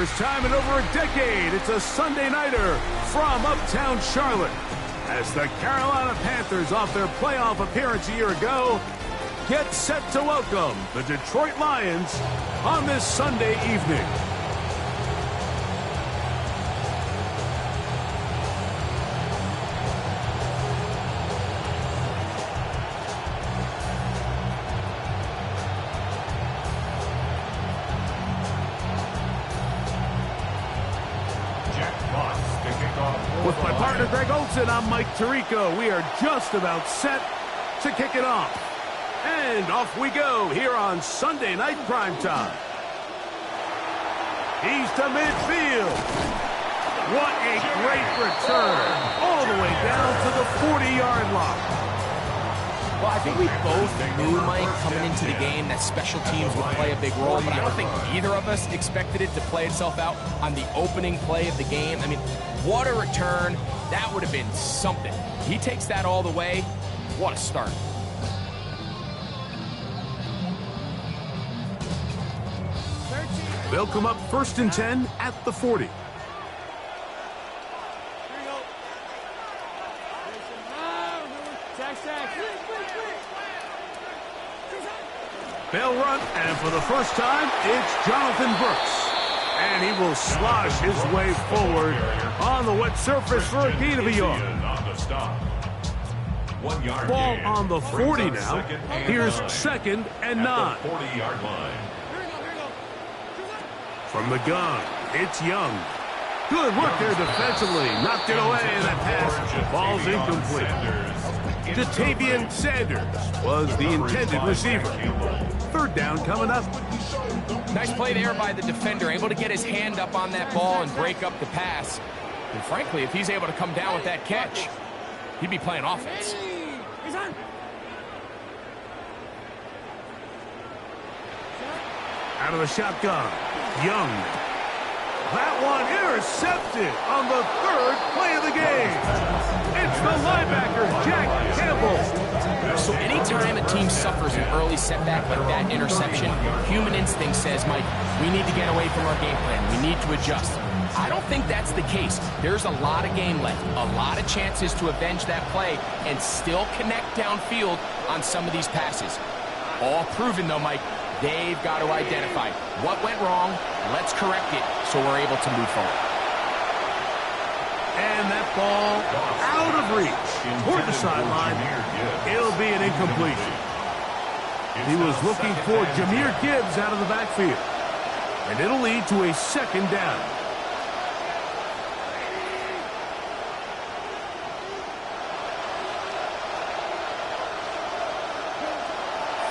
First time in over a decade, it's a Sunday nighter from uptown Charlotte. As the Carolina Panthers, off their playoff appearance a year ago, get set to welcome the Detroit Lions on this Sunday evening. With my partner Greg Olson, I'm Mike Tirico. We are just about set to kick it off. And off we go here on Sunday Night Primetime. He's to midfield. What a great return. All the way down to the 40-yard line. Well, I think we both knew, Mike, coming into the game that special teams would play a big role, but I don't think either of us expected it to play itself out on the opening play of the game. I mean, what a return. That would have been something. He takes that all the way. What a start. They'll come up 1st and 10 at the 40. They'll run, and for the first time, it's Jonathan Brooks. And he will slosh his way forward on the wet surface for a gain of a yard. Ball on the 40 now. Here's 2nd and 9. From the gun, it's Young. Good work there defensively. Knocked it away, and that pass ball's incomplete. Jatavian Sanders was the intended receiver. 3rd down coming up. Nice play there by the defender, able to get his hand up on that ball and break up the pass. And frankly, if he's able to come down with that catch, he'd be playing offense. Out of the shotgun, Young. That one intercepted on the 3rd play of the game. It's the linebacker, Jack Campbell. So anytime a team suffers an early setback like that interception, human instinct says, Mike, we need to get away from our game plan. We need to adjust. I don't think that's the case. There's a lot of game left, a lot of chances to avenge that play and still connect downfield on some of these passes. All proven, though, Mike. They've got to identify what went wrong. Let's correct it so we're able to move forward. And that ball out of reach toward the sideline. It'll be an incompletion. He was looking for Jahmyr Gibbs out of the backfield. And it'll lead to a 2nd down.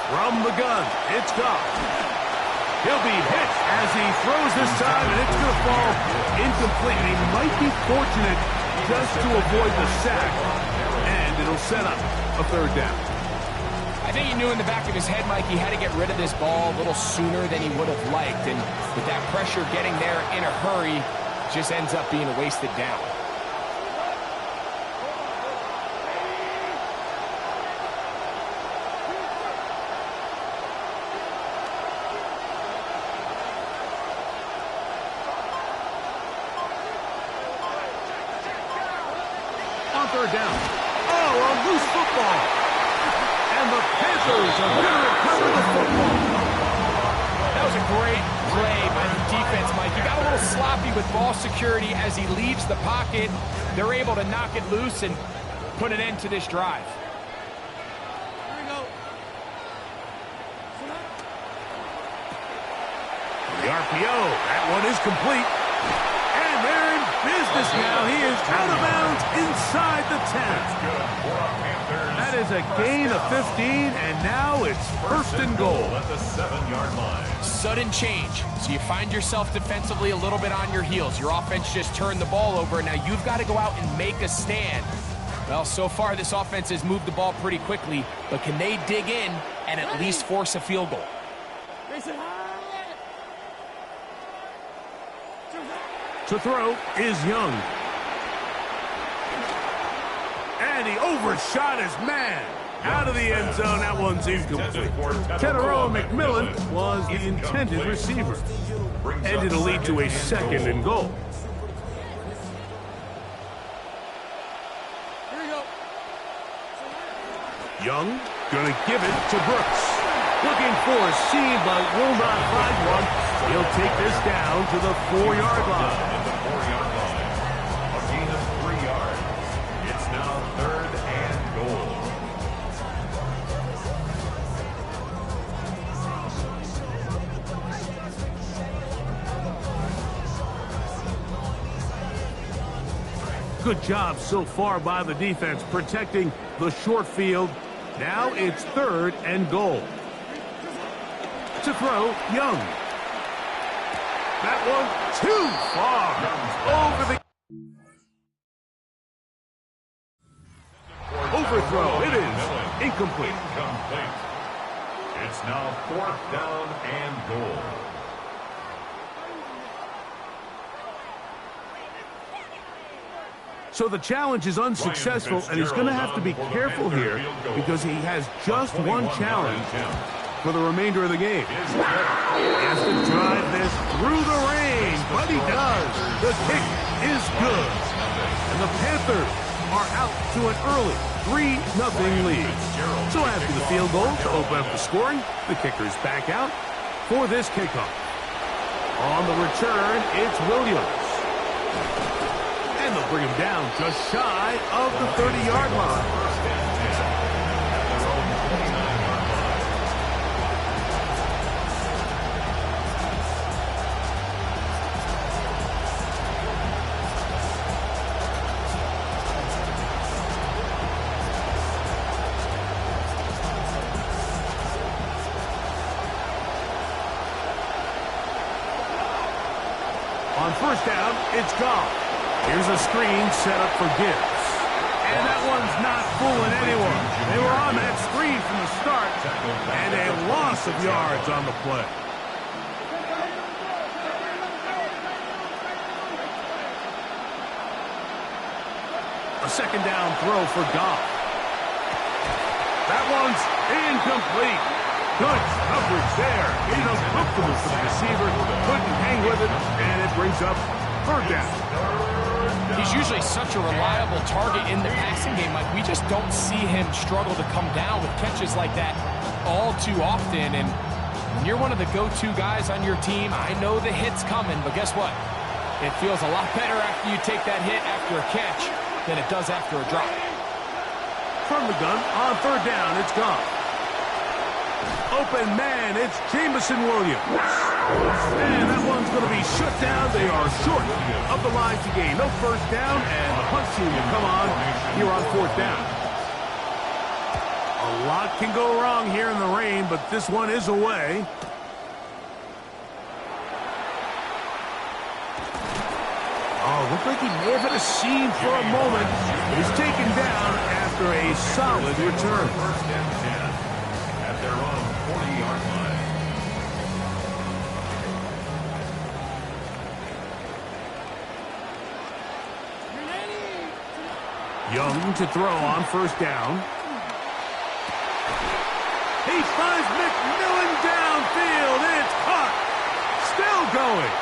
From the gun, it's Goff. He'll be hit as he throws this time, and it's going to fall incomplete. He might be fortunate just to avoid the sack, and it'll set up a 3rd down. I think he knew in the back of his head, Mike, he had to get rid of this ball a little sooner than he would have liked, and with that pressure getting there in a hurry, just ends up being a wasted down. On 3rd down. Oh, a loose football. And the Panthers are going to recover the football. That was a great play by the defense, Mike. He got a little sloppy with ball security as he leaves the pocket. They're able to knock it loose and put an end to this drive. The RPO, that one is complete. And they're in business now. He is out of bounds inside the 10. That is a gain of 15, and now it's 1st and goal. At the 7-yard line. Sudden change. So you find yourself defensively a little bit on your heels. Your offense just turned the ball over. Now you've got to go out and make a stand. Well, so far this offense has moved the ball pretty quickly, but can they dig in and at least force a field goal? To throw is Young. And he overshot his man. Out of the end zone, that one's incomplete. Teteroa McMillan was the intended receiver. And it'll lead to a 2nd and goal. Here we go. Young gonna give it to Brooks. Looking for a seam, but will not find one. He'll take this down to the 4-yard line. At the 4-yard line. A gain of 3 yards. It's now 3rd and goal. Good job so far by the defense protecting the short field. Now it's 3rd and goal. To throw, Young. That one too far. Over the overthrow. It is incomplete. Incomplete. It's now 4th down and goal. So the challenge is unsuccessful, and he's going to have to be careful here because he has just one challenge for the remainder of the game. He has to drive this through the rain, but he does. The kick is good. And the Panthers are out to an early 3-0 lead. So after the field goal to open up the scoring, the kicker's back out for this kickoff. On the return, it's Williams. And they'll bring him down just shy of the 30-yard line. On 1st down, it's gone. Here's a screen set up for Gibbs. And that one's not fooling anyone. They were on that screen from the start, and a loss of yards on the play. A 2nd down throw for Goff. That one's incomplete. Good coverage there. Made it uncomfortable for the receiver. Couldn't hang with it, and it brings up 3rd down. He's usually such a reliable target in the passing game. Like, we just don't see him struggle to come down with catches like that all too often. And when you're one of the go-to guys on your team, I know the hit's coming, but guess what? It feels a lot better after you take that hit after a catch than it does after a drop. From the gun, on 3rd down, it's gone. Open man, it's Jameson Williams. And that one's going to be shut down. They are short of the line to gain. No 1st down, and the punt team will come on here on 4th down. A lot can go wrong here in the rain, but this one is away. Oh, looked like he may have hit a seam for a moment. He's taken down after a solid return. 1st and 10 at their own 40-yard line. Young to throw on 1st down. He finds McMillan downfield. It's caught. Still going.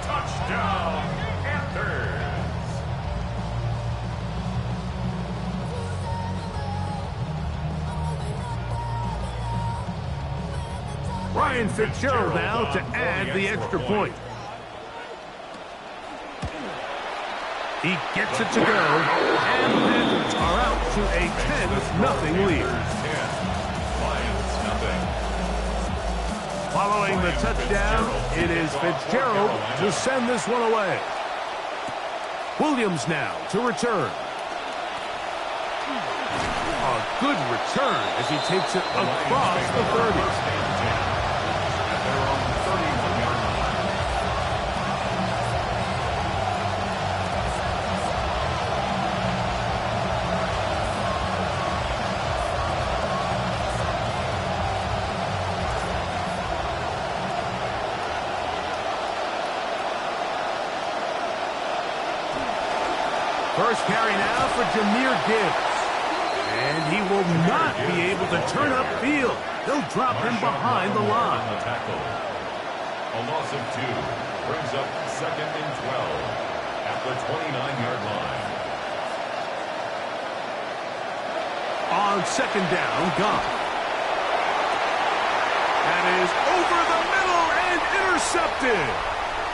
Touchdown, Panthers. Ryan Fitzgerald now to add the extra point. He gets it to go, and the Panthers are out to a 10-0 lead. Lions, nothing. Following the touchdown, it is Fitzgerald to send this one away. Williams now to return. A good return as he takes it across the 30. First carry now for Jahmyr Gibbs. And he will not be able to turn upfield. They'll drop him behind the line. A loss of 2 brings up 2nd and 12 at the 29-yard line. On 2nd down, Goff. That is over the middle and intercepted.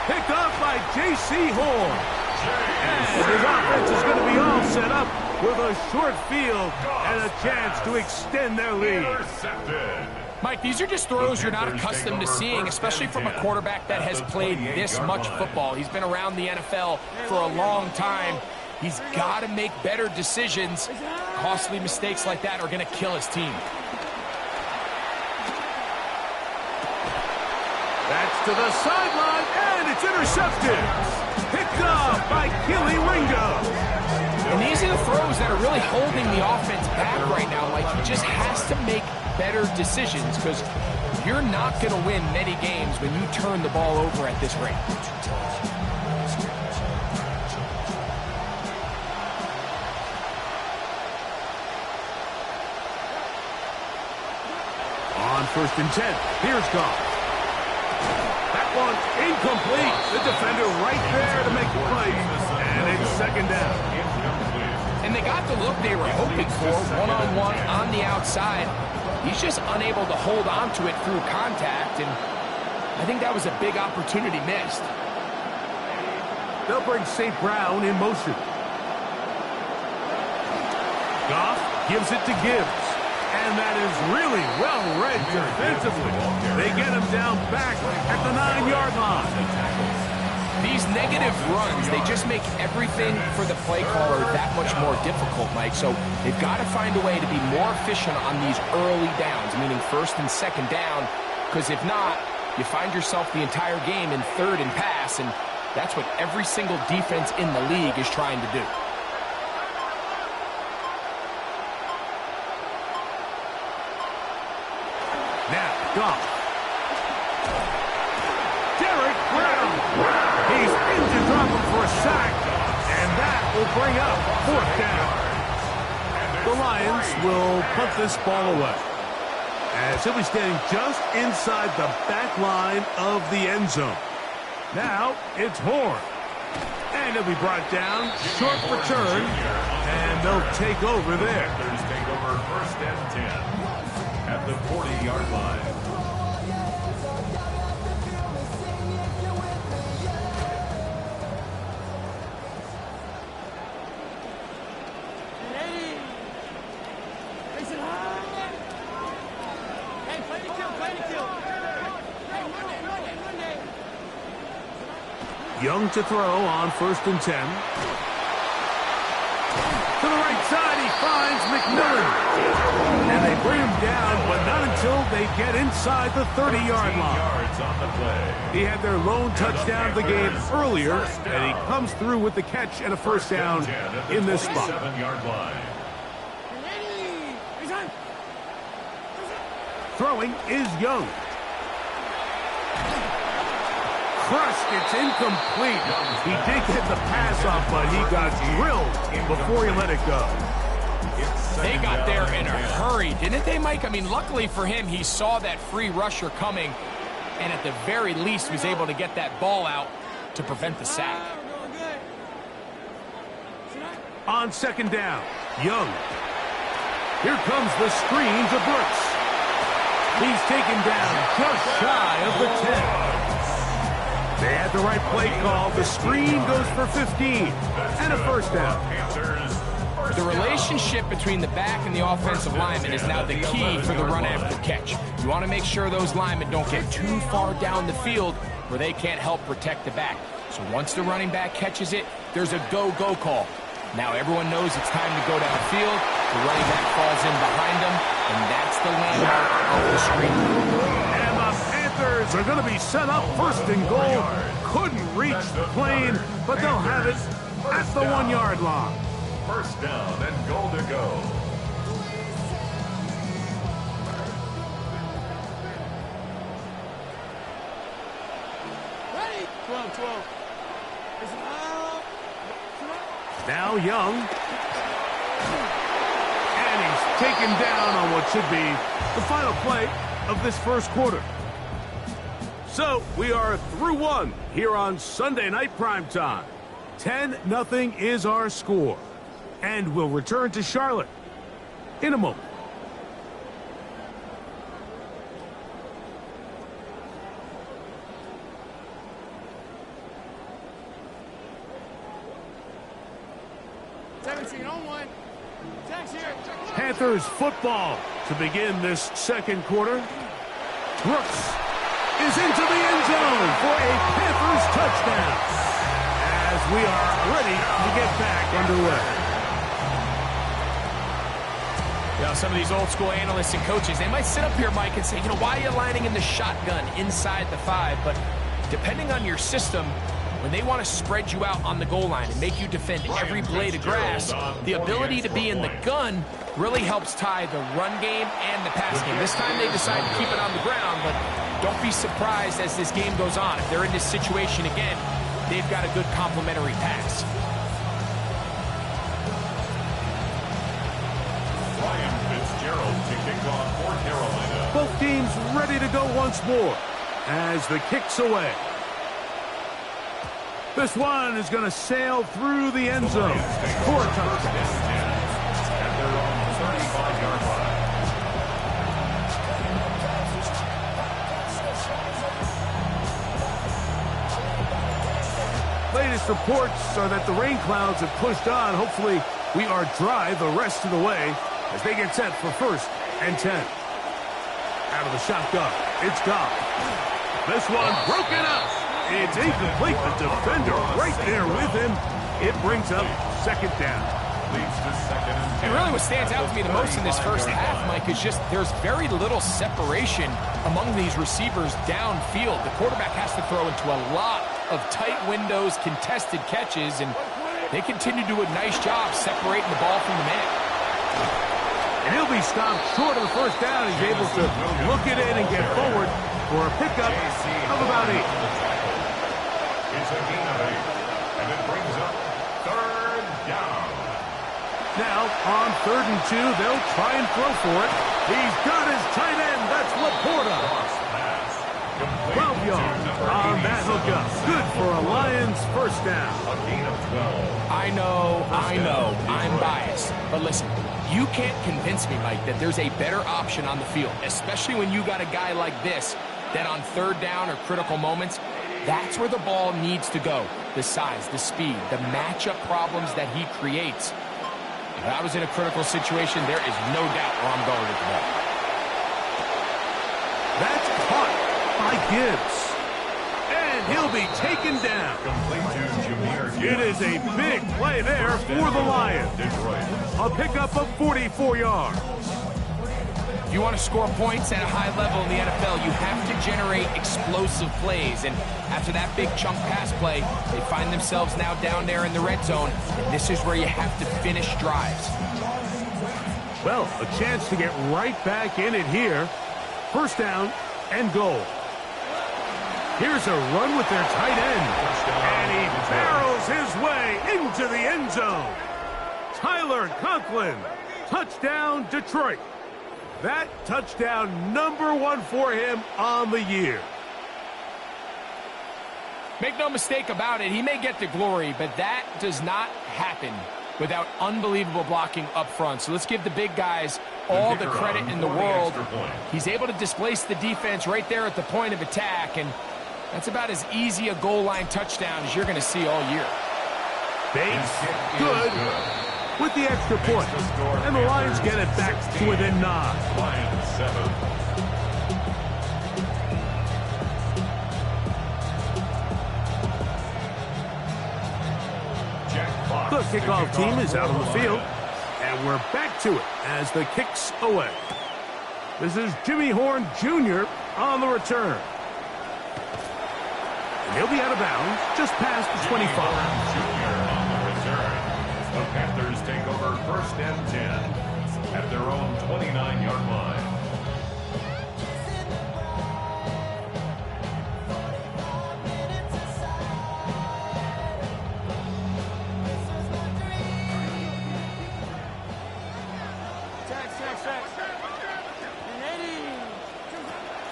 Picked off by J.C. Horn. And his offense is going to be all set up with a short field and a chance to extend their lead. Mike, these are just throws you're not accustomed to seeing, especially from a quarterback that has played this much football. He's been around the NFL for a long time. He's got to make better decisions. Costly mistakes like that are going to kill his team. That's to the sideline, and it's intercepted. Picked up by Keely Ringo. And these are the throws that are really holding the offense back right now. Like, he just has to make better decisions because you're not going to win many games when you turn the ball over at this rate. On 1st and 10, here's Goff. One incomplete. The defender right there to make the play. And it's 2nd down. And they got the look they were hoping for, one-on-one on the outside. He's just unable to hold on to it through contact, and I think that was a big opportunity missed. They'll bring St. Brown in motion. Goff gives it to Gibbs. And that is really well read defensively. They get him down back at the 9-yard line. These negative runs, they just make everything for the play caller that much more difficult, Mike. So they've got to find a way to be more efficient on these early downs, meaning 1st and 2nd down, because if not, you find yourself the entire game in 3rd and pass, and that's what every single defense in the league is trying to do. Now, Goff. Derek Brown. He's in to drop him for a sack, and that will bring up 4th down. The Lions will punt this ball away. As he'll be standing just inside the back line of the end zone. Now, it's Horn. And he'll be brought down, short return, and they'll take over there. Take over 1st and 10. At the 40-yard line. Young to throw on 1st and 10. To the right side, he finds McMillan. And they bring him down, but not until they get inside the 30-yard line. He had their lone touchdown of the game earlier, and he comes through with the catch and a 1st down in this spot. Throwing is Young. Crushed, it's incomplete. He did get the pass off, but he got drilled before he let it go. They got there in a hurry, didn't they, Mike? I mean, luckily for him, he saw that free rusher coming, and at the very least was able to get that ball out to prevent the sack. On 2nd down, Young. Here comes the screen to Brooks. He's taken down just shy of the 10. They had the right play call. The screen goes for 15 and a 1st down. The relationship between the back and the offensive lineman is now the key for the run after catch. You want to make sure those linemen don't get too far down the field where they can't help protect the back. So once the running back catches it, there's a go-go call. Now everyone knows it's time to go downfield. The running back falls the landmark of the screen. And the Panthers are going to be set up first and goal. Couldn't reach the plane, but they'll have it at the 1-yard line. First down and goal to go. Ready? 12. Now Young. And he's taken down on what should be the final play of this first quarter. So we are through one here on Sunday Night Primetime. 10-0 is our score. And we'll return to Charlotte in a moment. Panthers football to begin this second quarter. Brooks is into the end zone for a Panthers touchdown as we are ready to get back underway. Some of these old school analysts and coaches, they might sit up here, Mike, and say, why are you lining in the shotgun inside the 5? But depending on your system, when they want to spread you out on the goal line and make you defend every blade of grass, the ability to be in the gun really helps tie the run game and the pass game. This time they decide to keep it on the ground, but don't be surprised as this game goes on. If they're in this situation again, they've got a good complementary pass. To kick off for Carolina. Both teams ready to go once more as the kick's away. This one is going to sail through the end zone for a touchdown. At their own 35-yard line. Latest reports are that the rain clouds have pushed on. Hopefully we are dry the rest of the way as they get set for 1st and 10. Out of the shotgun, it's Goff. This one broken up. It's incomplete. The defender right there with him. It brings up 2nd down. Leads to 2nd and 10. And really what stands out to me the most in this first half, Mike, is just there's very little separation among these receivers downfield. The quarterback has to throw into a lot of tight windows, contested catches, and they continue to do a nice job separating the ball from the man. And he'll be stopped short of the 1st down. He's able to look it in and get forward for a pickup of about 8. It's a gain of 8. And it brings up 3rd down. Now, on 3rd and 2, they'll try and throw for it. He's got his tight end. That's Laporta. 12 yards on that hookup. Good for a Lions 1st down. A gain of 12. I know, I'm biased. But listen, you can't convince me, Mike, that there's a better option on the field, especially when you got a guy like this that on 3rd down or critical moments, that's where the ball needs to go. The size, the speed, the matchup problems that he creates. If I was in a critical situation, there is no doubt where I'm going with the ball. That's caught by Gibbs. And he'll be taken down. It is a big play there for the Lions. A pickup of 44 yards. If you want to score points at a high level in the NFL, you have to generate explosive plays. And after that big chunk pass play, they find themselves now down there in the red zone. And this is where you have to finish drives. Well, a chance to get right back in it here. 1st down and goal. Here's a run with their tight end. And he barrels his way into the end zone. Tyler Conklin. Touchdown, Detroit. That touchdown number 1 for him on the year. Make no mistake about it, he may get the glory, but that does not happen without unbelievable blocking up front. So let's give the big guys all the credit in the world. He's able to displace the defense right there at the point of attack, and that's about as easy a goal line touchdown as you're going to see all year. Bates, good. With the extra point. And the Lions get it back to within 9. Lions 7. The kickoff team is out on the field. And we're back to it as the kick's away. This is Jimmy Horn Jr. on the return. And he'll be out of bounds just past the 25. Jr. on the return. The Panthers take over 1st and 10 at their own 29-yard line.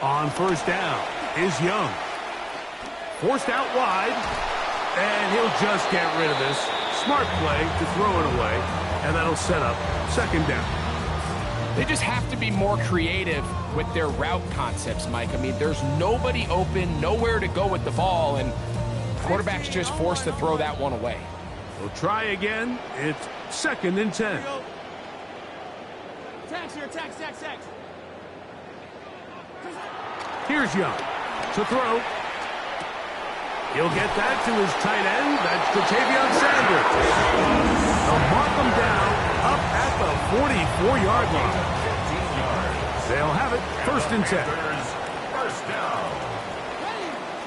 On 1st down is Young. Forced out wide, and he'll just get rid of this. Smart play to throw it away, and that'll set up 2nd down. They just have to be more creative with their route concepts, Mike. I mean, there's nobody open, nowhere to go with the ball, and quarterback's just forced to throw that one away. We'll try again. It's 2nd and 10. Tax here, tax. Here's Young to throw. He'll get that to his tight end. That's Ja'Tavion Sanders. They'll mark him down up at the 44-yard line. 15 yards. They'll have it 1st and 10. First down.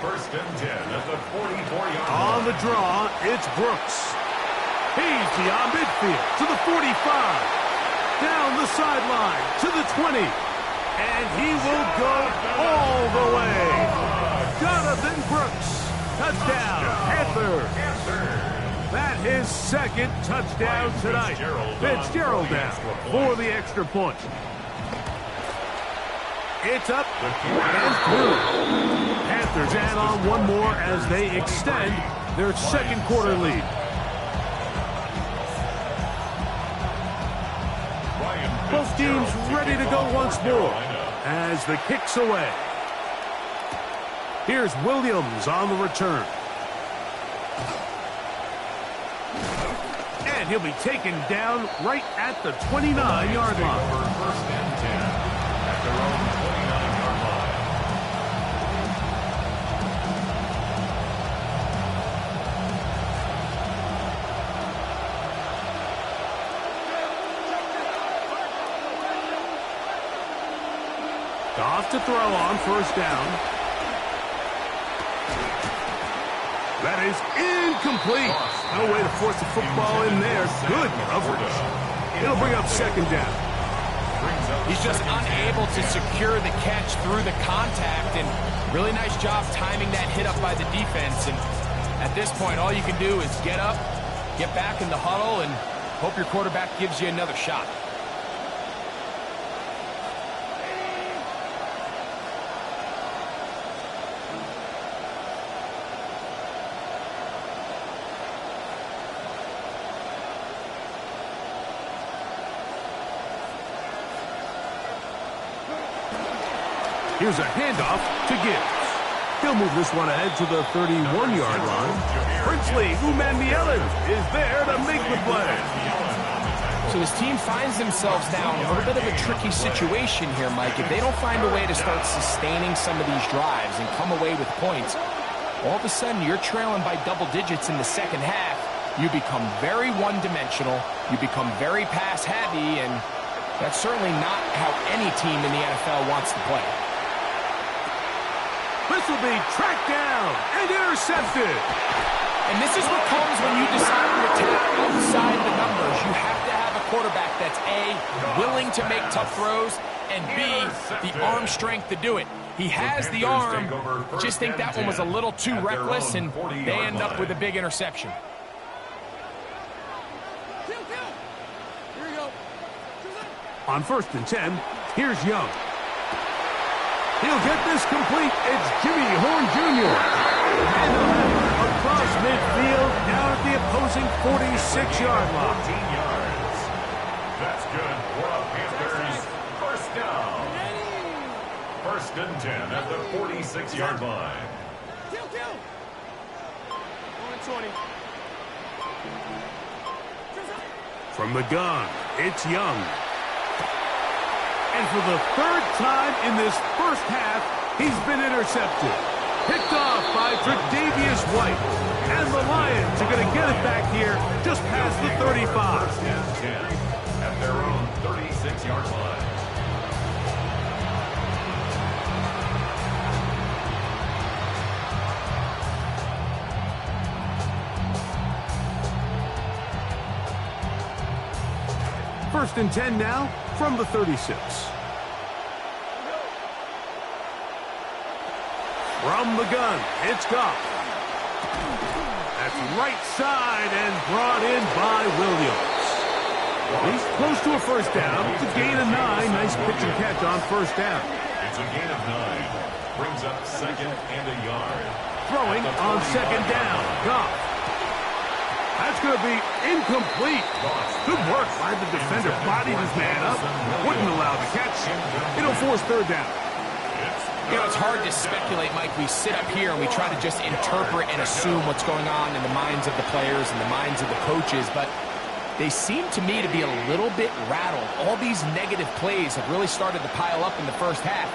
1st and 10 at the 44-yard line. On the draw, it's Brooks. He's beyond midfield to the 45. Down the sideline to the 20. And he will go all the way. Jonathan Brooks. Touchdown, Panthers. That his 2nd touchdown tonight. Fitzgerald down for the extra point. It's up and through. Panthers add on one more as they extend their 2nd quarter lead. Both teams ready to go once more as the kick's away. Here's Williams on the return. And he'll be taken down right at the 29-yard line. 1st and 10 at their own 29-yard line. Off to throw on 1st down. That is incomplete. No way to force the football in there. Good coverage. It'll bring up 2nd down. He's just unable to secure the catch through the contact, and really nice job timing that hit up by the defense. And at this point, all you can do is get up, get back in the huddle, and hope your quarterback gives you another shot. Here's a handoff to Gibbs. He'll move this one ahead to the 31-yard line. Princely Umanmielen is there to make the play. So this team finds themselves now in a little bit of a tricky situation here, Mike. If they don't find a way to start sustaining some of these drives and come away with points, all of a sudden you're trailing by double digits in the 2nd half. You become very one-dimensional. You become very pass-heavy, and that's certainly not how any team in the NFL wants to play. This will be tracked down and intercepted. And this is what comes when you decide to attack outside the numbers. You have to have a quarterback that's A, willing to make tough throws, and B, the arm strength to do it. He has the arm, just think that one was a little too reckless, and they end up with a big interception. Here we go. On 1st and 10, here's Young. He'll get this complete. It's Jimmy Horn Jr. And he'll have it across midfield down at the opposing 46-yard line. 14 yards. That's good for the Panthers. 1st down. 1st and 10 at the 46-yard line. Kill. 20. From the gun, it's Young. And for the 3rd time in this 1st half, he's been intercepted. Picked off by Tre'Davious White. And the Lions are going to get it back here just past the 35. 1st and 10 at their own 36-yard line. First and 10 now from the 36. From the gun, it's Goff. That's right side and brought in by Williams. He's close to a first down. It's a gain of 9. Nice pitch and catch on first down. It's a gain of 9. Brings up second and a yard. Throwing on second down. Goff. That's going to be incomplete. Good work by the defender. Bodied his man up. Wouldn't allow the catch. It'll force third down. You know, it's hard to speculate, Mike. We sit up here and we try to just interpret and assume what's going on in the minds of the players and the minds of the coaches, but they seem to me to be a little bit rattled. All these negative plays have really started to pile up in the first half.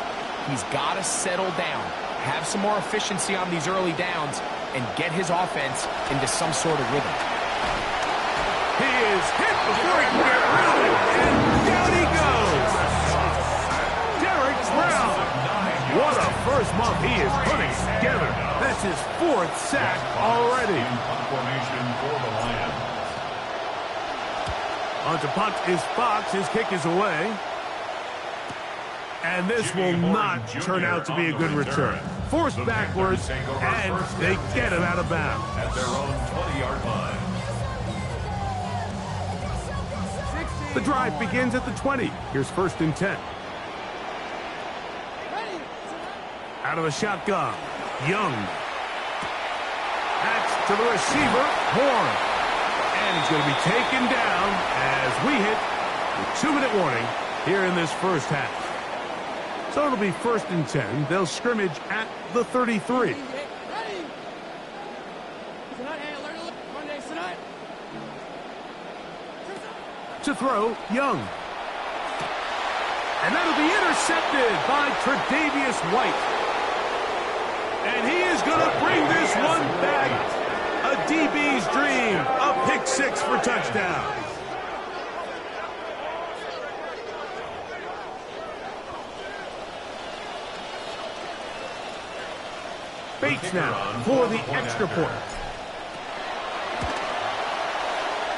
He's got to settle down, have some more efficiency on these early downs, and get his offense into some sort of rhythm. He is hit before he can get rid of it, and down he goes. Derek Brown. What a first month he is putting together. That's his 4th sack already. Formation for the Lions. On to punt is Fox. His kick is away. And this will not turn out to be a good return. Forced backwards, and they get it out of bounds. At their own 20-yard line. The drive begins at the 20. Here's first and 10. Out of the shotgun, Young. That's to the receiver, Horn. And he's going to be taken down as we hit the 2-minute warning here in this first half. So it'll be first and 10. They'll scrimmage at the 33. To throw, Young. And that'll be intercepted by Tre'Davious White. And he is going to bring this one back. A DB's dream. A pick 6 for touchdown. Bates now for the extra point.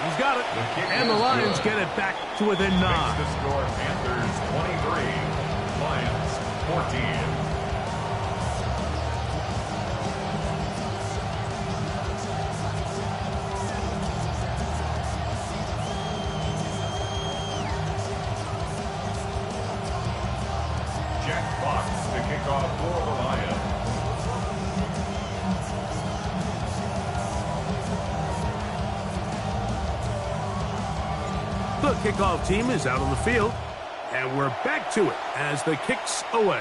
He's got it. And the Lions get it back to within 9. The score, Panthers 23, Lions 14. Jack Fox to kick off for the Lions. The kickoff team is out on the field, and we're back to it as the kick's away.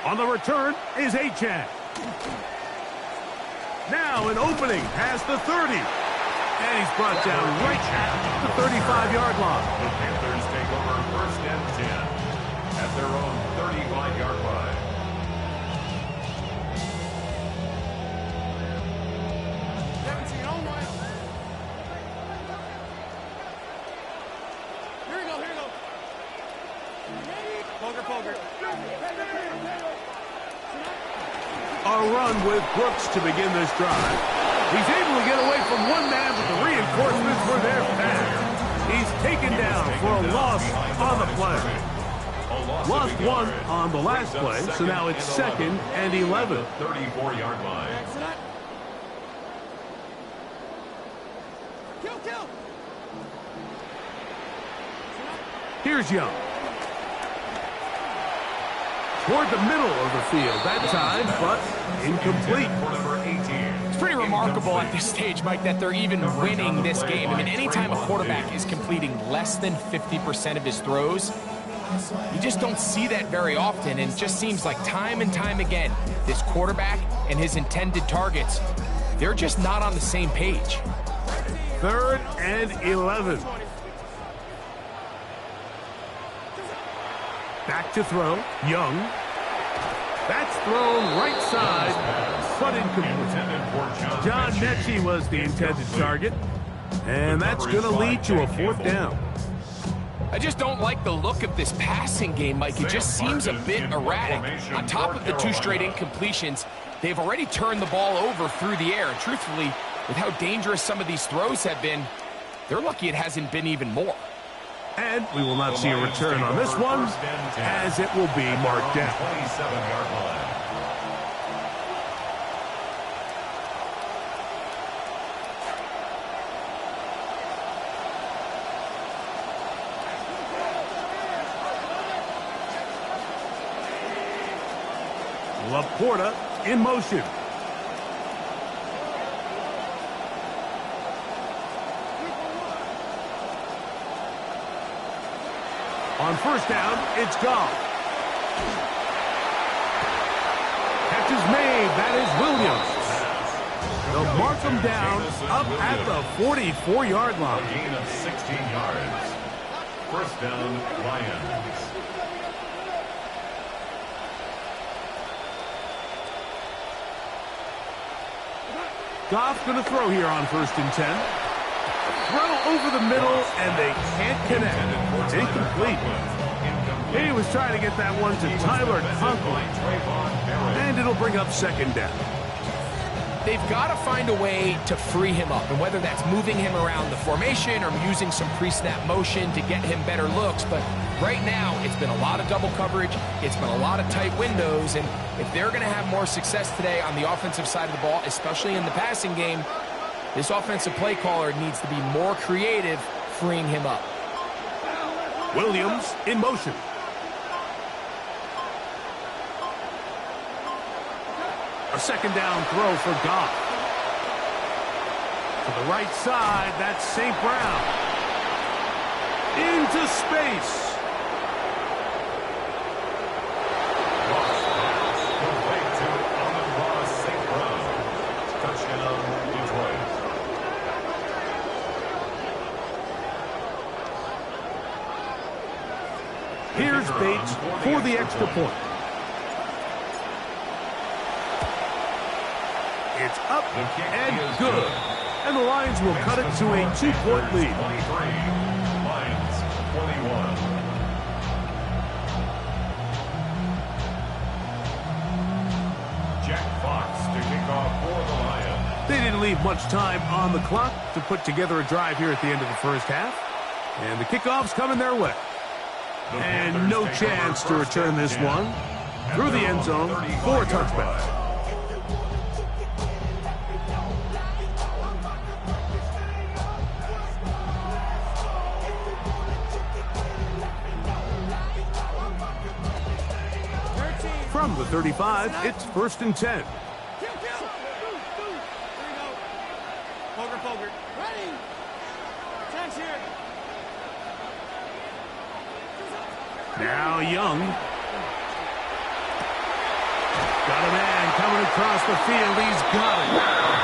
On the return is Ncaa. Now an opening past the 30. And he's brought down right at the 35-yard line. The Panthers take over first and 10 at their own 35-yard line. A run with Brooks to begin this drive. He's able to get away from one man, but the reinforcements were there fast. He's taken down for a loss on the play. Lost 1 on the last play, so now it's 2nd and 11. 34-yard line. Here's Young. Toward the middle of the field that time, but incomplete. It's pretty remarkable at this stage, Mike, that they're even winning this game. I mean, anytime a quarterback is completing less than 50% of his throws, you just don't see that very often, and it just seems like time and time again, this quarterback and his intended targets, they're just not on the same page. 3rd and 11. Back to throw, Young. That's thrown right side, but incomplete. John Ncaa was the intended target, and that's going to lead to a 4th down. I just don't like the look of this passing game, Mike. It just seems a bit erratic. On top of the 2 straight incompletions, they've already turned the ball over through the air. And truthfully, with how dangerous some of these throws have been, they're lucky it hasn't been even more. And we will not see a return on this one, as it will be marked down. 27-yard line. Laporta in motion. On first down, it's Ncaa. Catch is made. That is Williams. They'll mark him down up at the 44-yard line. A gain of 16 yards. First down, Lions. Goff's going to throw here on 1st and 10. Throw over the middle, and they can't connect. It's incomplete. He was trying to get that one to Tyler Conklin, and it'll bring up 2nd down. They've got to find a way to free him up, and whether that's moving him around the formation or using some pre-snap motion to get him better looks. But right now, it's been a lot of double coverage. It's been a lot of tight windows, and if they're going to have more success today on the offensive side of the ball, especially in the passing game, this offensive play caller needs to be more creative freeing him up. Williams in motion. A 2nd down throw for Goff. To the right side, that's St. Brown. Into space. Here's Bates for the extra point. It's up and good. And the Lions will cut it to a 2-point lead. 23, Lions 21. Jack Fox to kick off for the Lions. They didn't leave much time on the clock to put together a drive here at the end of the first half. And the kickoff's coming their way. And no chance to return this one through the end zone for touchdowns. From the 35, it's 1st and 10. Poker. Ready. Tax here. Now Young. Got a man coming across the field. He's got it.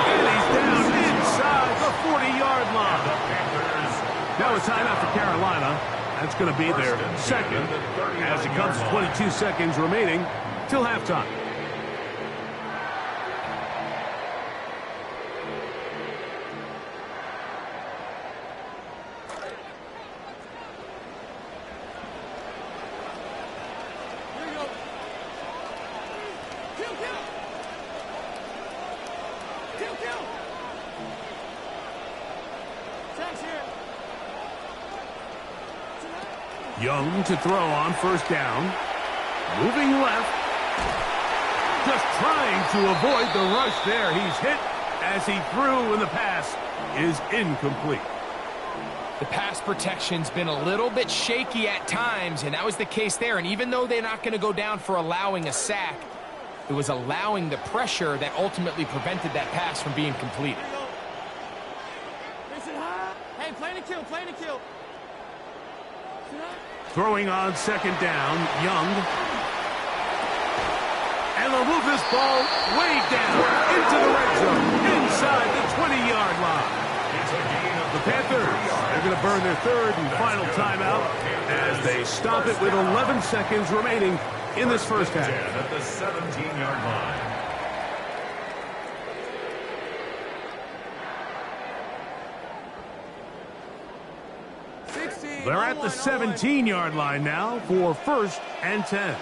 And he's down inside the 40-yard line. Now a timeout for Carolina. That's going to be their 2nd as it comes to 22 seconds remaining till halftime. Young to throw on 1st down. Moving left. Just trying to avoid the rush there. He's hit as he threw, and the pass is incomplete. The pass protection's been a little bit shaky at times, and that was the case there. And even though they're not going to go down for allowing a sack, it was allowing the pressure that ultimately prevented that pass from being completed. Hey, play to kill. Throwing on 2nd down, Young. And they'll move this ball way down into the red zone, inside the 20-yard line. The Panthers are going to burn their 3rd and final timeout as they stop it with 11 seconds remaining in this first half. At the 17-yard line. They're at the 17-yard line now for 1st and 10.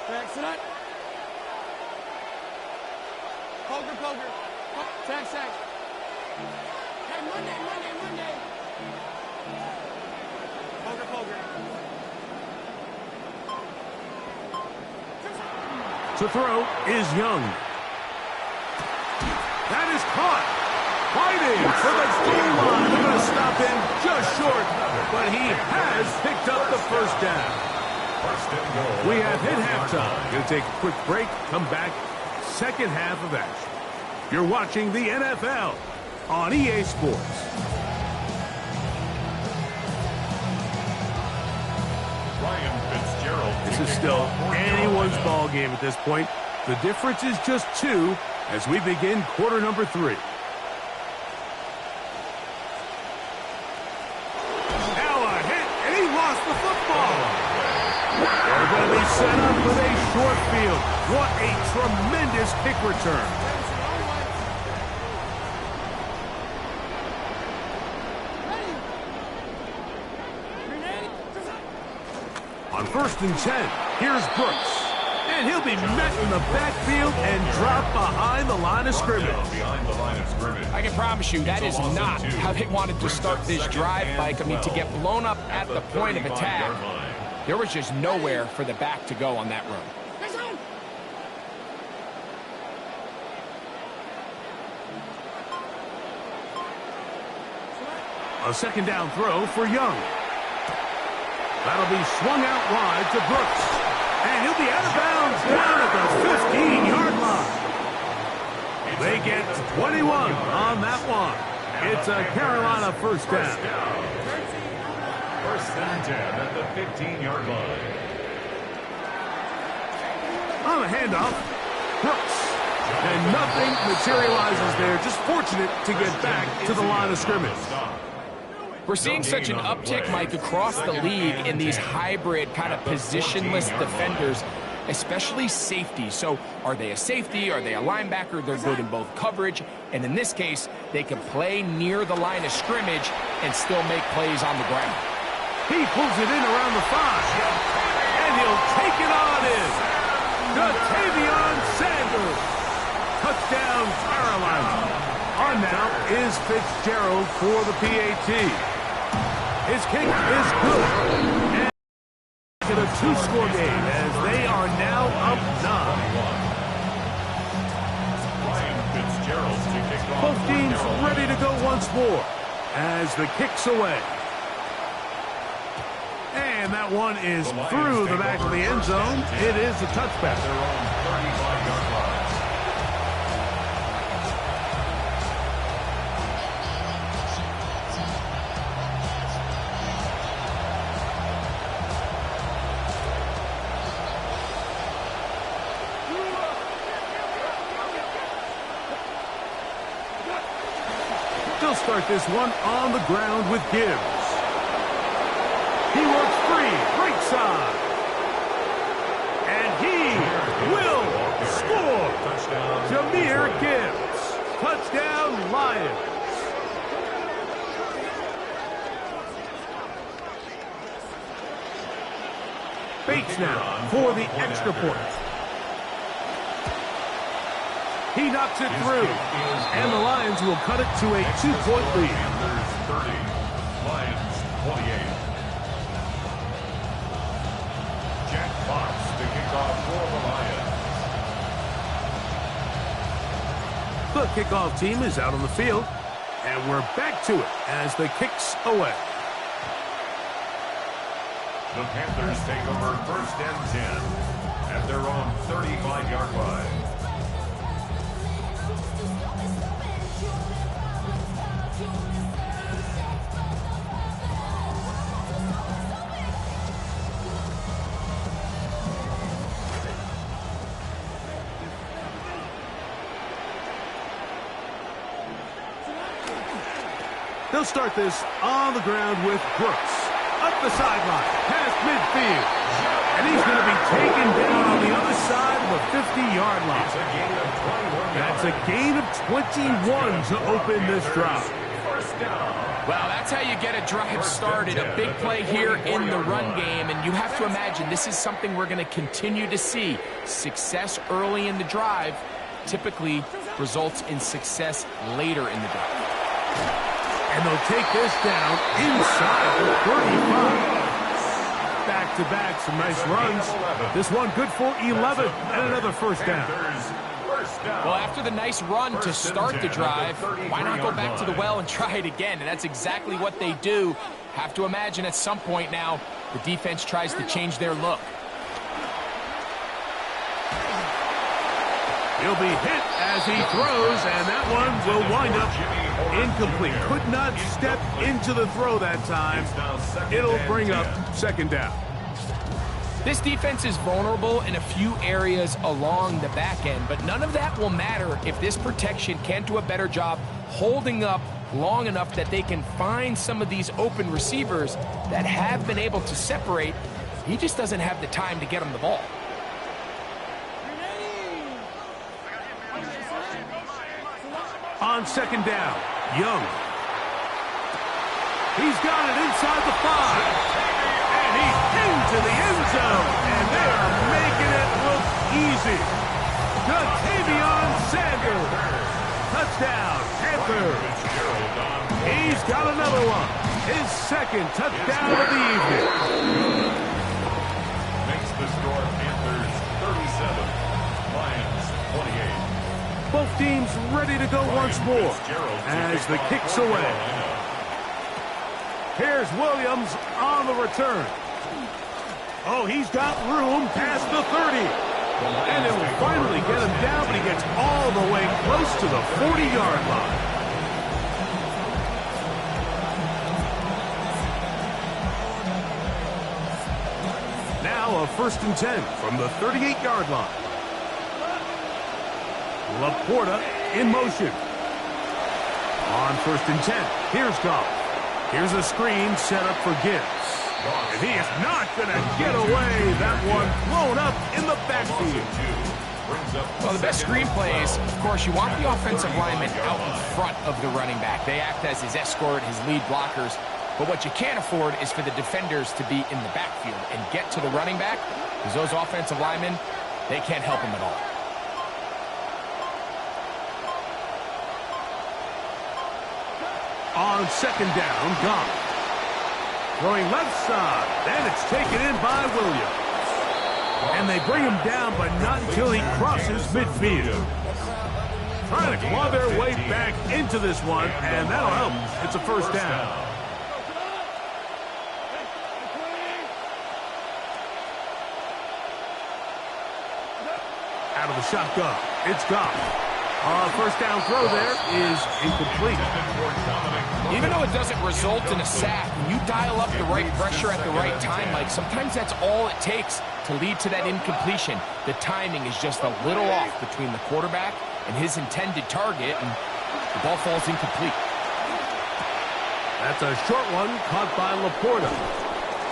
Tax it up. Poker. Tax. Hey, Monday. To throw is Young. That is caught. Fighting for the goal line. They're going to stop him just short, but he has picked up the first down. We have hit halftime. Going to take a quick break, come back, second half of action. You're watching the NFL on EA Sports. This is still anyone's ball game at this point. The difference is just 2 as we begin quarter number 3. They're going to be set up with a short field. What a tremendous kick return. On 1st and 10, here's Brooks. And he'll be met in the backfield and dropped behind the line of scrimmage. I can promise you that is not how they wanted to start this drive, Mike. I mean, to get blown up at the point of attack. There was just nowhere for the back to go on that run. A second down throw for Young. That'll be swung out wide to Brooks. And he'll be out of bounds down at the 15-yard line. They get 21 on that one. It's a Carolina first down. 1st and 10 at the 15-yard line. On a handoff, Brooks. And nothing materializes there. Just fortunate to get back to the line of scrimmage. We're seeing such an uptick, Mike, across the league in these hybrid kind of positionless defenders, especially safety. So are they a safety? Are they a linebacker? They're good in both coverage. And in this case, they can play near the line of scrimmage and still make plays on the ground. He pulls it in around the 5. And he'll take it on in. Ja'Tavion Sanders. Touchdown, Carolina. On now is Fitzgerald for the PAT. His kick is good. And it's a 2-score game as they are now up 9. Both teams ready to go once more as the kick's away. And that one is through the back of the end zone. It is a touchback. They'll start this one on the ground with Gibbs. He works free, right side. And he will score. Jahmyr Gibbs. Touchdown, Lions. Bates now for the extra point. He knocks it through, and the Lions will cut it to a 2-point lead. Panthers 30, Lions 28. Jack Fox to kick off for the Lions. The kickoff team is out on the field, and we're back to it as the kick's away. The Panthers take over 1st and 10 at their own 35-yard line. They'll start this on the ground with Brooks. Up the sideline, past midfield. And he's going to be taken down on the other side of the 50-yard line. That's a gain of 21 to open this drive. Well, that's how you get a drive started. A big play here in the run game. And you have to imagine this is something we're going to continue to see. Success early in the drive typically results in success later in the drive. And they'll take this down inside the 35. Back back-to-back, some nice runs. This one good for 11 and another first down. Well, after the nice run to start the drive, why not go back to the well and try it again? And that's exactly what they do. Have to imagine at some point now, the defense tries to change their look. He'll be hit as he throws, and that one will wind up incomplete. Could not step into the throw that time. It'll bring up second down. This defense is vulnerable in a few areas along the back end, but none of that will matter if this protection can't do a better job holding up long enough that they can find some of these open receivers that have been able to separate. He just doesn't have the time to get them the ball. On second down, Young. He's got it inside the 5. And he's into the end zone. And they are making it look easy. Ja'Tavion Sanders. Touchdown, Panthers. He's got another one. His second touchdown of the evening. Makes the score Panthers 37, Lions 28. Both teams ready to go once more as the kick's away. Here's Williams on the return. Oh, he's got room past the 30. And it will finally get him down, but he gets all the way close to the 40-yard line. Now a 1st and 10 from the 38-yard line. Laporta in motion. On 1st and 10, here's Goff. Here's a screen set up for Gibbs. And he is not going to get away. That one blown up in the backfield. Well, the best screen plays, of course, you want the offensive lineman out in front of the running back. They act as his escort, his lead blockers. But what you can't afford is for the defenders to be in the backfield and get to the running back, because those offensive linemen, they can't help him at all. On second down, Goff. Throwing left side. And it's taken in by Williams. And they bring him down, but not until he crosses midfield. Trying to claw their way back into this one, and that'll help. It's a first down. Out of the shotgun, it's Goff. First down throw there is incomplete. Even though it doesn't result in a sack, when you dial up the right pressure at the right time, Mike, sometimes that's all it takes to lead to that incompletion. The timing is just a little off between the quarterback and his intended target, and the ball falls incomplete. That's a short one caught by Laporta.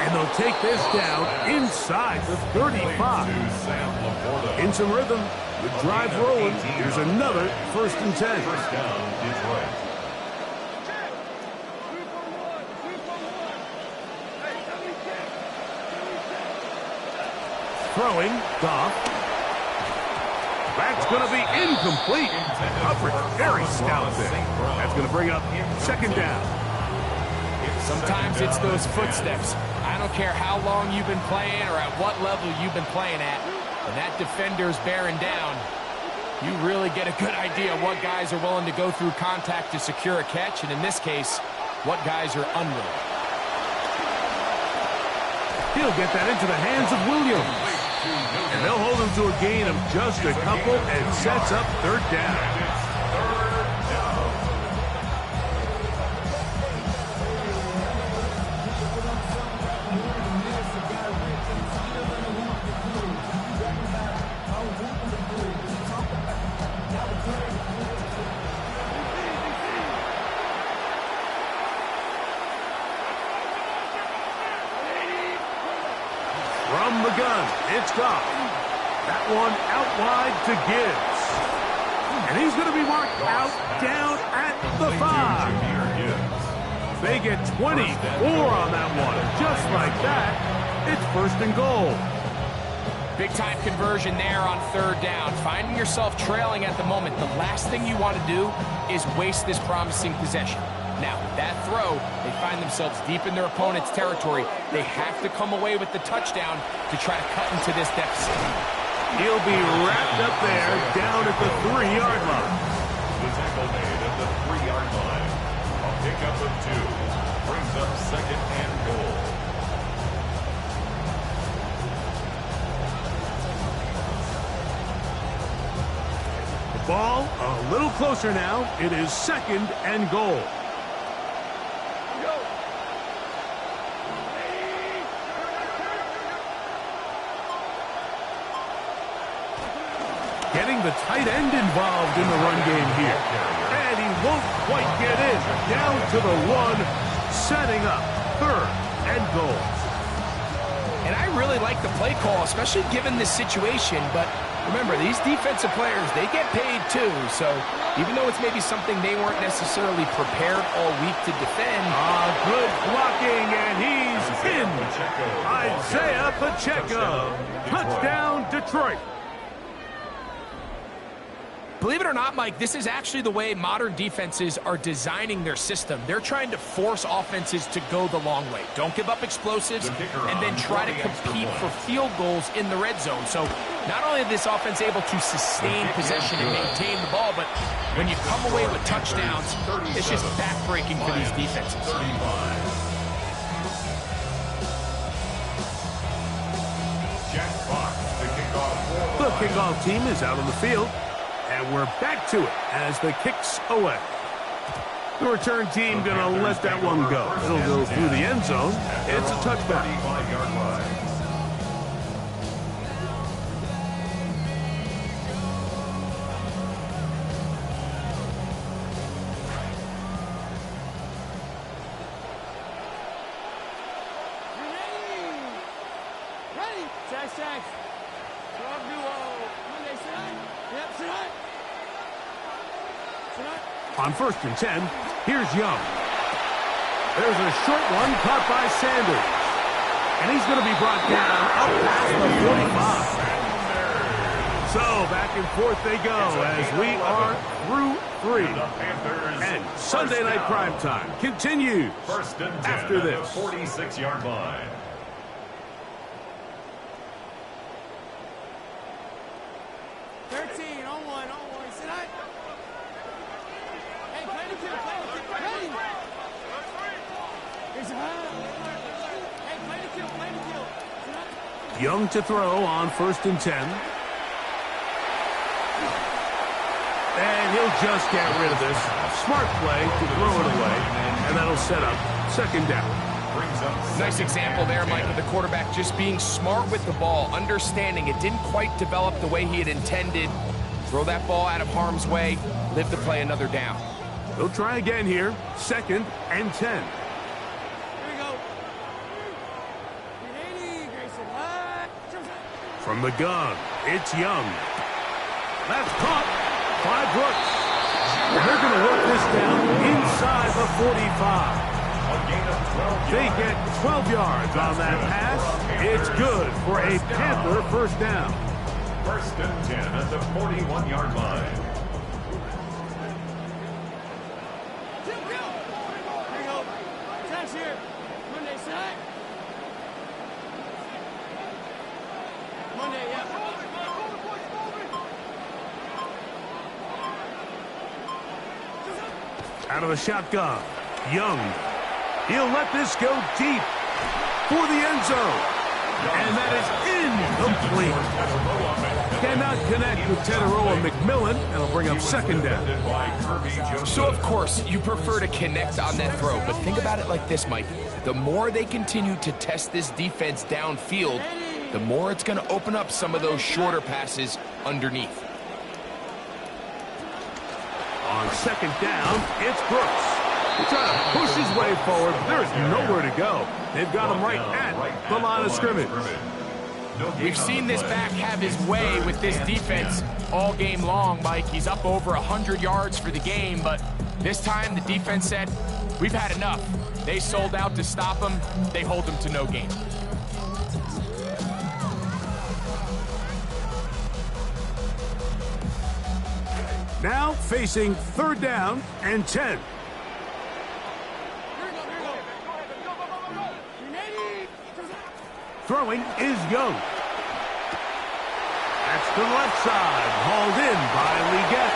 And they'll take this down inside the 35. In some rhythm, the drive rolling. Here's another 1st and 10. First down, Detroit. Throwing, Goff. That's going to be incomplete. Coverage very stout there. That's going to bring up second down. Sometimes it's those footsteps. I don't care how long you've been playing or at what level you've been playing at. When that defender's bearing down, you really get a good idea of what guys are willing to go through contact to secure a catch, and in this case, what guys are unwilling. He'll get that into the hands of Williams. And they'll hold him to a gain of just a couple and sets up third down. From the gun, it's Goff. That one out wide to Gibbs. And he's going to be marked out down at the 5. They get 24 on that one. Just like that, it's 1st and goal. Big-time conversion there on third down. Finding yourself trailing at the moment, the last thing you want to do is waste this promising possession. Now, that throw, they find themselves deep in their opponent's territory. They have to come away with the touchdown to try to cut into this deficit. He'll be wrapped up there down at the 3-yard line. The tackle made at the 3-yard line. A pickup of 2 brings up 2nd and goal. The ball a little closer now. It is 2nd and goal. Getting the tight end involved in the run game here. And he won't quite get in. Down to the 1, setting up 3rd and goal. And I really like the play call, especially given this situation. But remember, these defensive players, they get paid too. So even though it's maybe something they weren't necessarily prepared all week to defend. Good blocking, and he's in. Isaiah Pacheco. Touchdown, Detroit. Believe it or not, Mike, this is actually the way modern defenses are designing their system. They're trying to force offenses to go the long way. Don't give up explosives, and then try to compete for field goals in the red zone. So not only is this offense able to sustain possession and maintain the ball, but when you come away with touchdowns, it's just backbreaking for these defenses. The kickoff team is out on the field. And we're back to it as the kick's away. The return team going to let that one go. It'll go through the end zone. It's a touchback. Ready? Tags. Drop duo. Monday, sit on. Yep, sit on. On 1st and 10, here's Young. There's a short one caught by Sanders. And he's going to be brought down up past the 45. So back and forth they go as we are through 3. And Sunday Night Primetime continues after this. 46-yard line. Young to throw on 1st and 10. And he'll just get rid of this. Smart play to throw it away. And that'll set up 2nd down. Nice example there, Mike, of the quarterback just being smart with the ball, understanding it didn't quite develop the way he had intended. Throw that ball out of harm's way, live to play another down. He'll try again here. 2nd and 10. From the gun, it's Young. That's caught by Brooks. And they're going to work this down inside the 45. They get 12 yards on that pass. It's good for a Panther 1st down. 1st and 10 at the 41-yard line. Here we go. Tags here. Monday, side. Monday, yeah. Out of the shotgun, Young. He'll let this go deep for the end zone. And that is incomplete. Cannot connect with Teteroa McMillan, and it'll bring up 2nd down. So, of course, you prefer to connect on that throw, but think about it like this, Mike. The more they continue to test this defense downfield, the more it's going to open up some of those shorter passes underneath. On 2nd down, it's Brooks. He's trying to push his way forward. There's nowhere to go. They've got him right at the line of scrimmage. We've seen this back have his way with this defense all game long, Mike. He's up over 100 yards for the game, but this time the defense said, we've had enough. They sold out to stop him. They hold him to no gain. Now facing 3rd down and 10. Throwing is Young. That's to the left side. Hauled in by Leggett.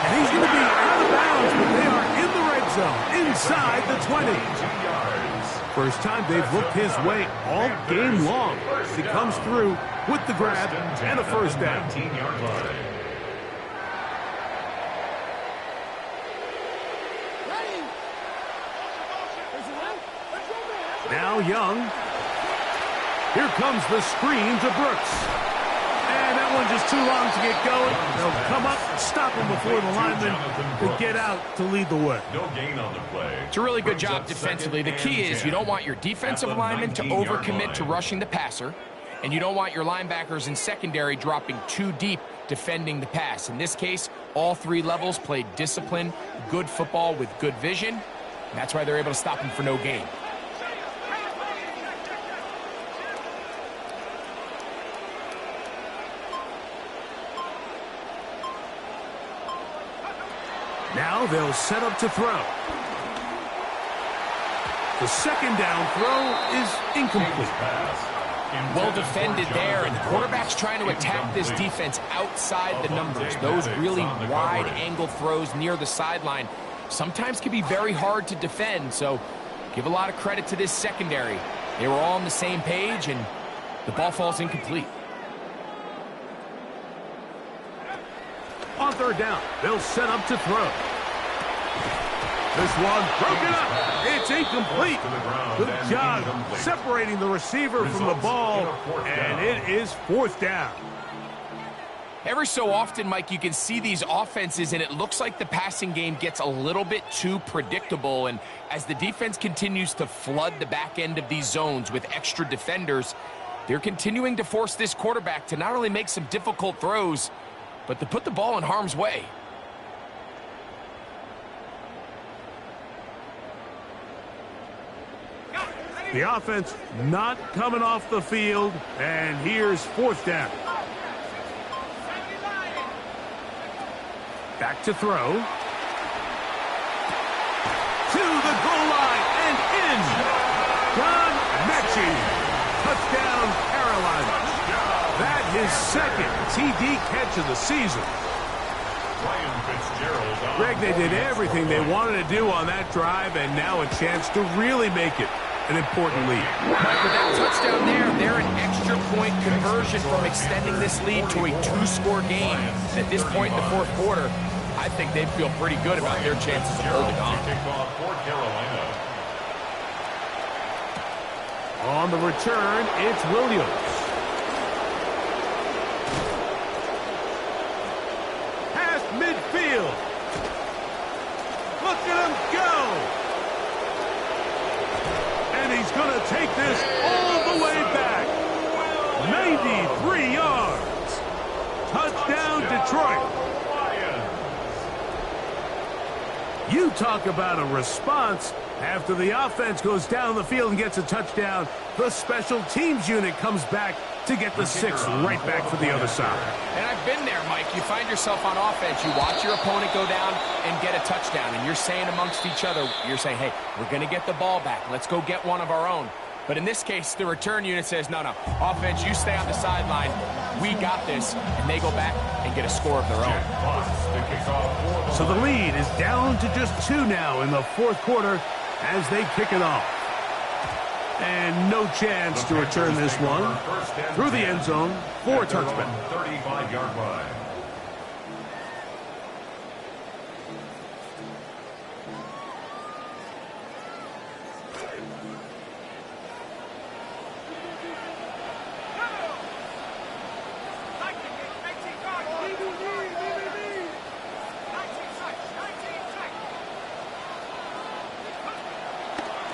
And he's going to be out of bounds, but they are in the red zone, inside the 20. First time they've looked his way all game long. He comes through with the grab and a first down. Now Young. Here comes the screen to Brooks. And that one just too long to get going. They'll come up, stop him before the lineman to get out to lead the way. No gain on the play. It's a really good job defensively. The key is you don't want your defensive linemen to overcommit to rushing the passer, and you don't want your linebackers in secondary dropping too deep defending the pass. In this case, all three levels played disciplined, good football with good vision. And that's why they're able to stop him for no gain. Now they'll set up to throw. The second down throw is incomplete. Well defended there, and the quarterback's trying to attack this defense outside the numbers. Those really wide angle throws near the sideline sometimes can be very hard to defend, so give a lot of credit to this secondary. They were all on the same page, and the ball falls incomplete. On third down, they'll set up to throw. This one broken up. It's incomplete. Good job separating the receiver from the ball, and it is fourth down. Every so often, Mike, you can see these offenses, and it looks like the passing game gets a little bit too predictable. And as the defense continues to flood the back end of these zones with extra defenders, they're continuing to force this quarterback to not only make some difficult throws, but to put the ball in harm's way. The offense not coming off the field, and here's fourth down. Back to throw. To the goal line and in. Ncaa. Touchdown, Carolina. That his second TD catch of the season. Greg, they did everything they wanted to do on that drive, and now a chance to really make it an important lead. Mike, with that touchdown there, they're an extra point conversion from extending this lead to a two-score game. At this point in the fourth quarter, I think they'd feel pretty good about their chances of holding on. On the return, it's Williams. Past midfield. Look at him go. And he's going to take this all the way back. 93 yards. Touchdown, Detroit. You talk about a response. After the offense goes down the field and gets a touchdown, the special teams unit comes back to get the six right back for the other side. And I've been there, Mike. You find yourself on offense, you watch your opponent go down and get a touchdown, and you're saying amongst each other, you're saying, hey, we're going to get the ball back. Let's go get one of our own. But in this case, the return unit says, no, offense, you stay on the sideline. We got this. And they go back and get a score of their own. So the lead is down to just 2 now in the fourth quarter as they kick it off. And no chance to return this one through the end zone for a touchback. 35-yard line.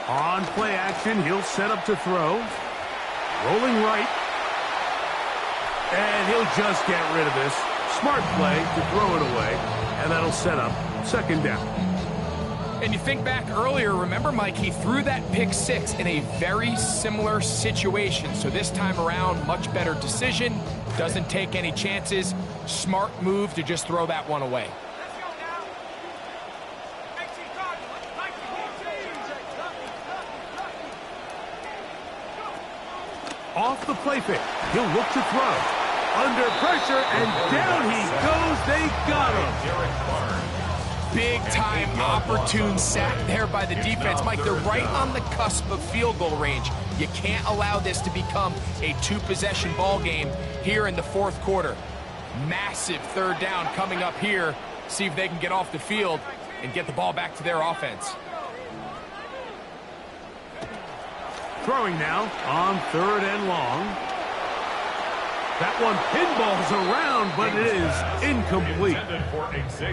On play action, he'll set up to throw. Rolling right. And he'll just get rid of this. Smart play to throw it away. And that'll set up second down. And you think back earlier, remember, Mike, he threw that pick six in a very similar situation. So this time around, much better decision. Doesn't take any chances. Smart move to just throw that one away. Off the play fake. He'll look to throw. Under pressure, and down he goes. They got him. Big-time opportune sack there by the defense. Mike, they're right on the cusp of field goal range. You can't allow this to become a two-possession ball game here in the fourth quarter. Massive third down coming up here. See if they can get off the field and get the ball back to their offense. Throwing now on third and long. That one pinballs around, but it is incomplete.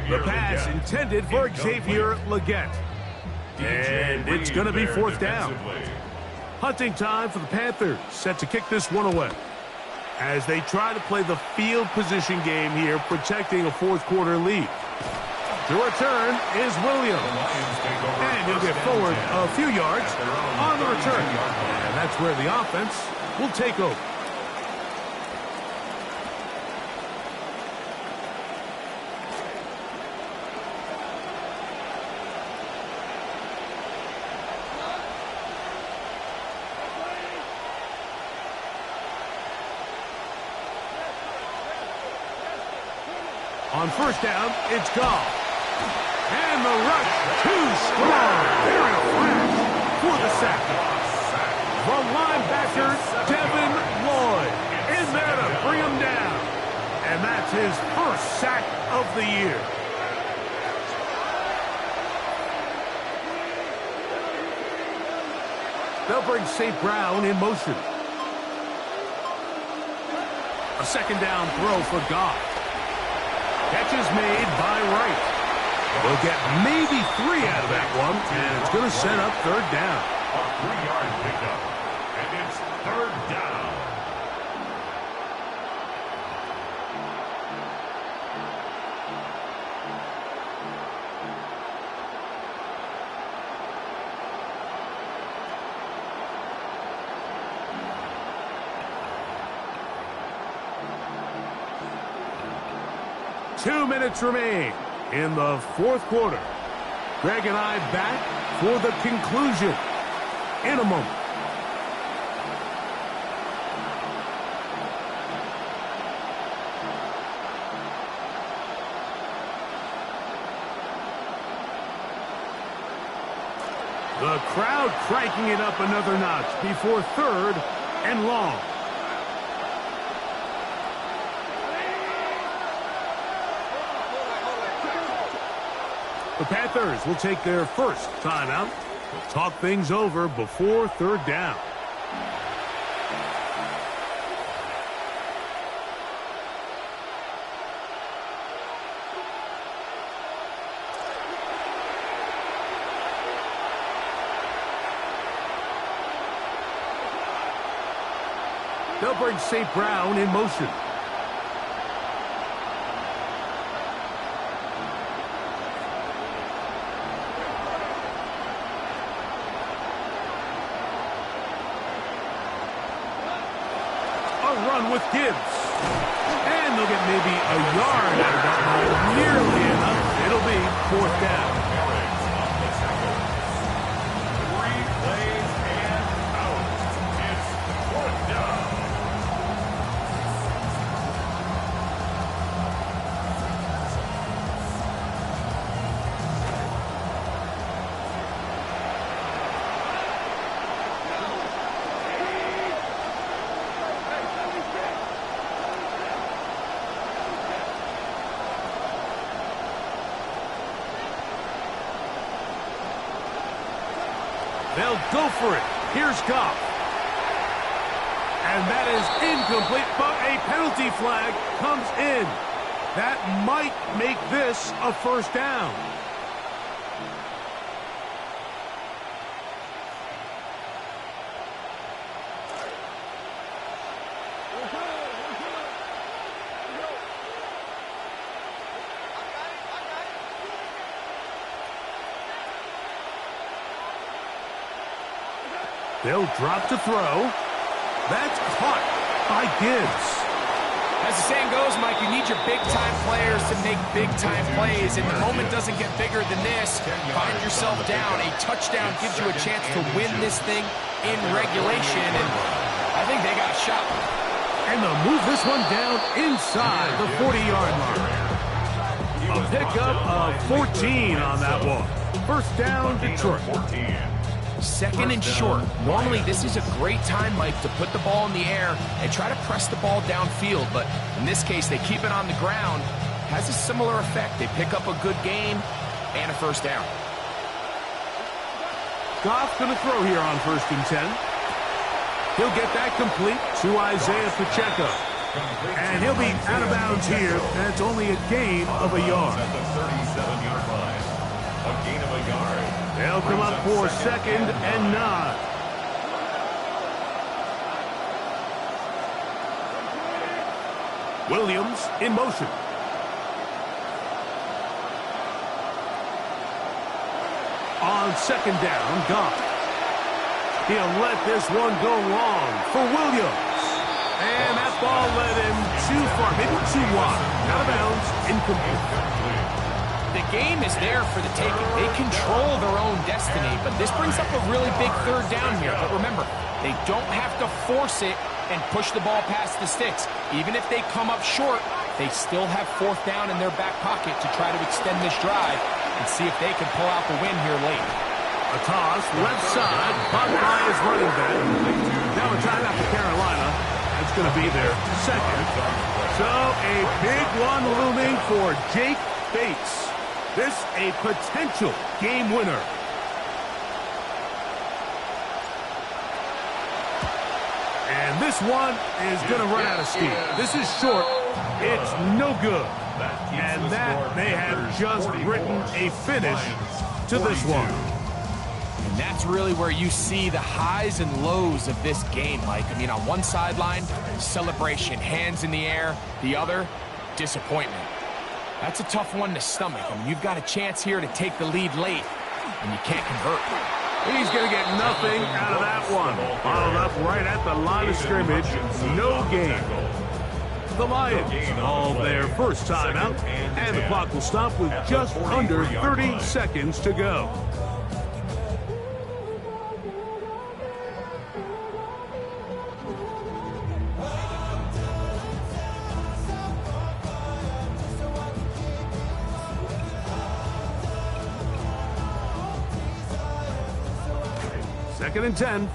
The pass intended for Xavier Legette. And it's going to be fourth down. Hunting time for the Panthers, set to kick this one away. As they try to play the field position game here, protecting a fourth quarter lead. The return is Williams. And he'll get forward a few yards on the return. And that's where the offense will take over. On first down, it's Goff. And the rush, too strong. They're in a flash for the sack. The linebacker, Devin Lloyd, in there to bring him down. And that's his first sack of the year. They'll bring St. Brown in motion. A second down throw for Goff. Catch is made by Wright. They'll get maybe 3 out of that one, and it's going to set up third down. A 3-yard pickup, and it's third down. Two minutes remain in the fourth quarter. Greg and I back for the conclusion in a moment. The crowd cranking it up another notch before third and long. The Panthers will take their first timeout. They'll talk things over before third down. They'll bring St. Brown in motion. Run with Gibbs. And they'll get maybe a yard out of that one. Nearly enough. It'll be fourth down. 3 plays and out. It's fourth down. They'll go for it. Here's Goff. And that is incomplete, but a penalty flag comes in. That might make this a first down. They'll drop to throw. That's caught by Gibbs. As the saying goes, Mike, you need your big-time players to make big-time plays. And the moment doesn't get bigger than this. Find yourself down. A touchdown gives you a chance to win this thing in regulation. And I think they got a And they'll move this one down inside the 40-yard line. A pickup of 14 on that one. First down, Detroit. 14. Second and short. Normally, this is a great time, Mike, to put the ball in the air and try to press the ball downfield. But in this case, they keep it on the ground. Has a similar effect. They pick up a good gain and a first down. Goff's going to throw here on 1st and 10. He'll get that complete to Isaiah Pacheco. And he'll be out of bounds here. That's only a gain of a yard. At the 37-yard line. A gain of a yard. They'll come up for 2nd and 9. Williams in motion. On 2nd down, Goff. He'll let this one go long for Williams. And that ball led him too far, maybe too wide. Out of bounds, incomplete. The game is there for the taking. They control their own destiny, but this brings up a really big 3rd down here. But remember, they don't have to force it and push the ball past the sticks. Even if they come up short, they still have 4th down in their back pocket to try to extend this drive and see if they can pull out the win here late. A toss, left side, caught by his running back. Now a timeout for Carolina. That's going to be their 2nd. So a big one looming for Jake Bates. This a potential game winner. And this one is going to run out of steam. This is short. It's no good. And that may have just written a finish to this one. And that's really where you see the highs and lows of this game, Mike. I mean, on one sideline, celebration, hands in the air. The other, disappointment. That's a tough one to stomach. I mean, you've got a chance here to take the lead late, and you can't convert. He's going to get nothing out of that one. Followed up right at the line of scrimmage. No gain. The Lions all their first timeout, and the clock will stop with just under 30 seconds to go. Second and 10.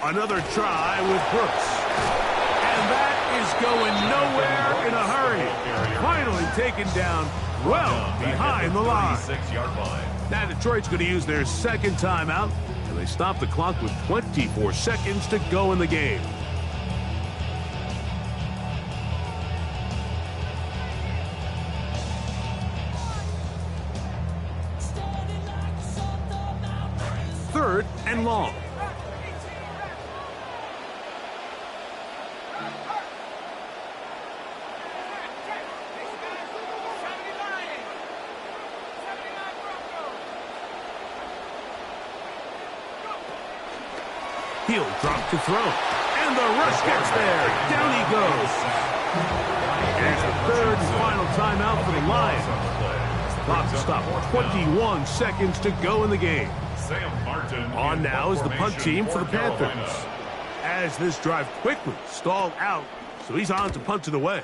Another try with Brooks. And that is going nowhere in a hurry. Finally taken down well behind the line. 36-yard line. Now Detroit's going to use their 2nd timeout, and they stop the clock with 24 seconds to go in the game. Third and long. He'll drop to throw. And the rush gets there. Down he goes. Here's the 3rd and final timeout for the Lions. Clock to stop. 21 seconds to go in the game. On now is the punt team for the Panthers. As this drive quickly stalled out, so he's on to punt it away.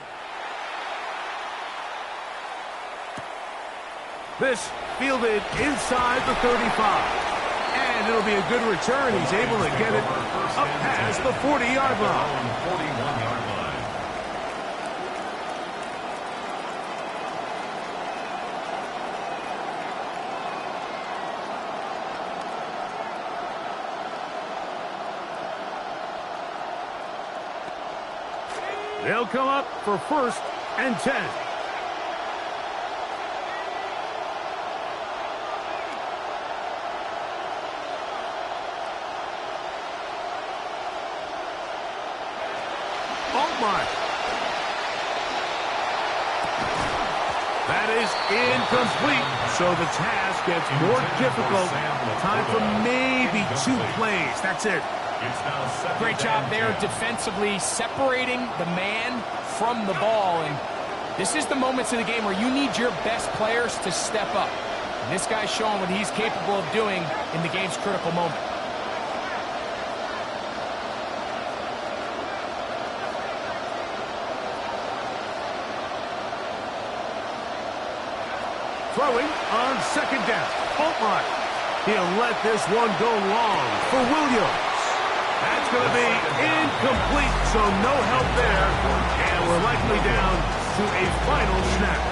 This fielded inside the 35. And it'll be a good return. He's able to get it up past the 40-yard line. 41-yard line. They'll come up for 1st and 10. That is incomplete. So the task gets more difficult. Time for maybe 2 plays. That's it. Great job there defensively, separating the man from the ball. And this is the moments in the game where you need your best players to step up. And this guy's showing what he's capable of doing in the game's critical moment. Throwing on second down. Altmaier. He'll let this one go long for Williams. That's going to be incomplete, so no help there. And we're likely down to a final snap.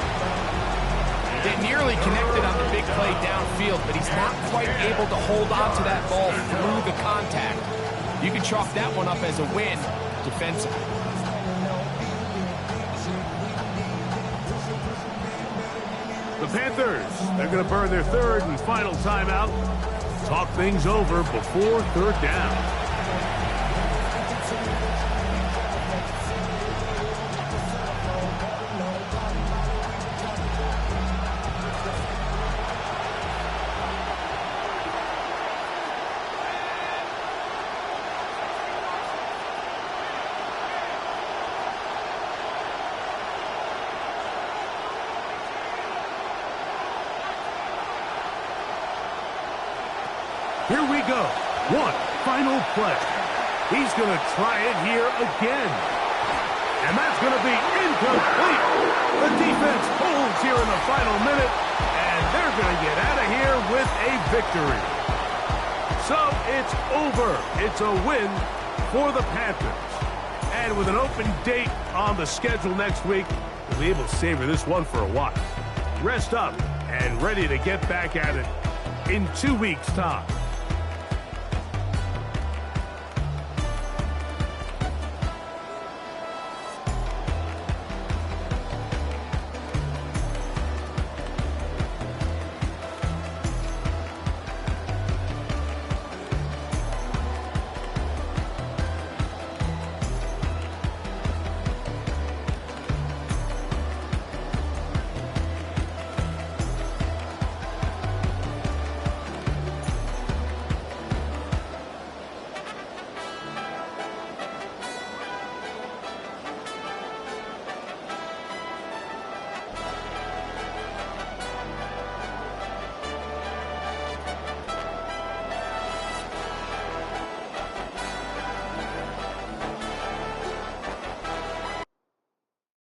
They nearly connected on the big play downfield, but he's not quite able to hold on to that ball through the contact. You can chalk that one up as a win defensively. The Panthers, they're going to burn their third and final timeout. Talk things over before third down. Here we go. One final play. He's going to try it here again. And that's going to be incomplete. The defense holds here in the final minute, and they're going to get out of here with a victory. So it's over. It's a win for the Panthers. And with an open date on the schedule next week, we'll be able to savor this one for a while. Rest up and ready to get back at it in 2 weeks' time.